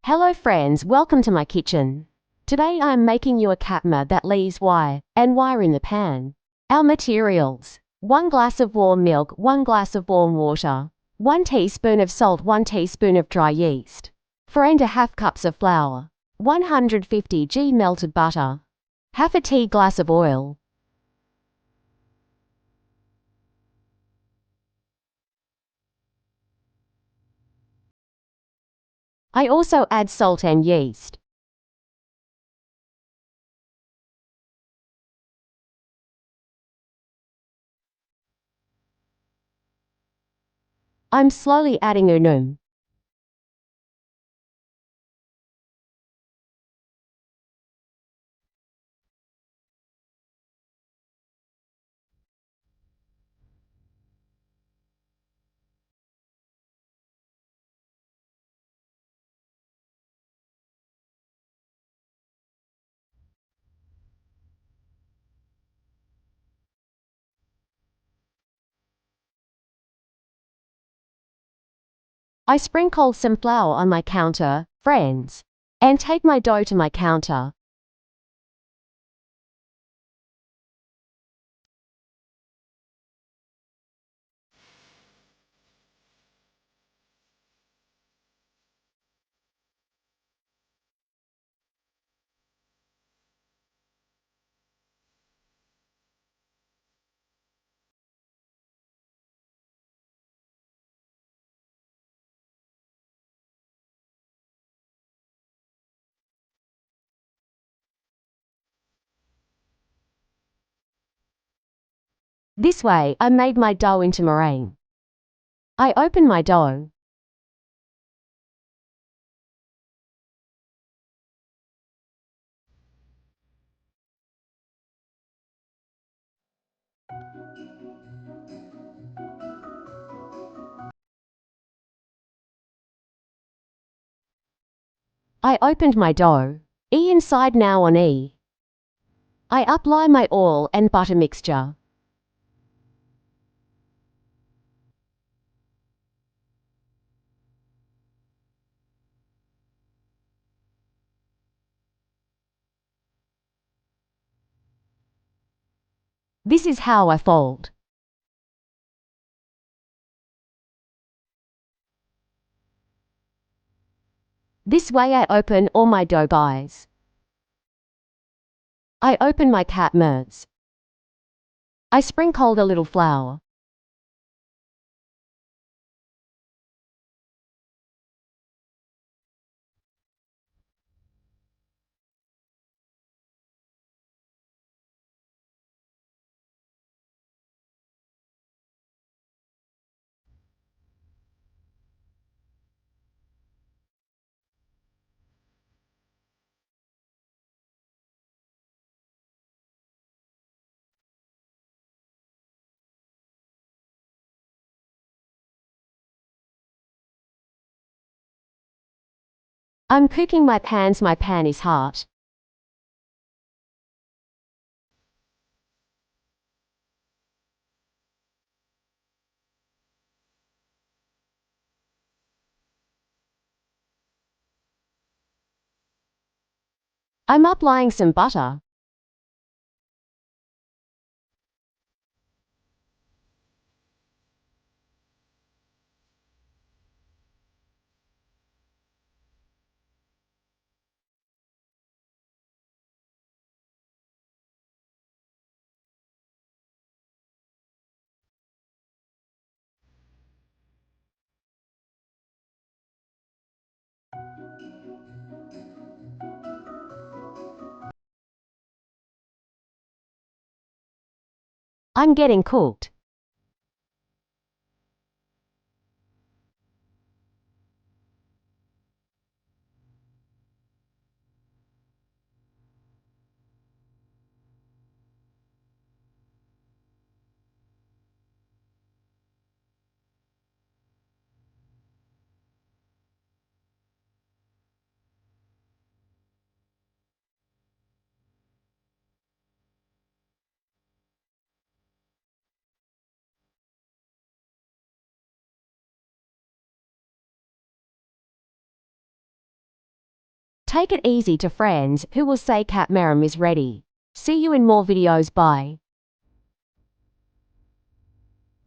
Hello friends, welcome to my kitchen. Today I am making you a katmer that leaves wire in the pan. Our materials: 1 glass of warm milk, 1 glass of warm water, 1 teaspoon of salt, 1 teaspoon of dry yeast, 4½ cups of flour, 150 g melted butter, half a tea glass of oil. I also add salt and yeast. I'm slowly adding unum. I sprinkle some flour on my counter, friends, and take my dough to my counter. This way, I made my dough into meringue. I open my dough. I opened my dough. Inside now on E. I apply my oil and butter mixture. This is how I fold. This way I open all my dough pies. I open my katmers. I sprinkled a little flour. I'm cooking my pans. My pan is hot. I'm applying some butter. I'm getting cooked. Take it easy to friends who will say cat merum is ready. See you in more videos. Bye.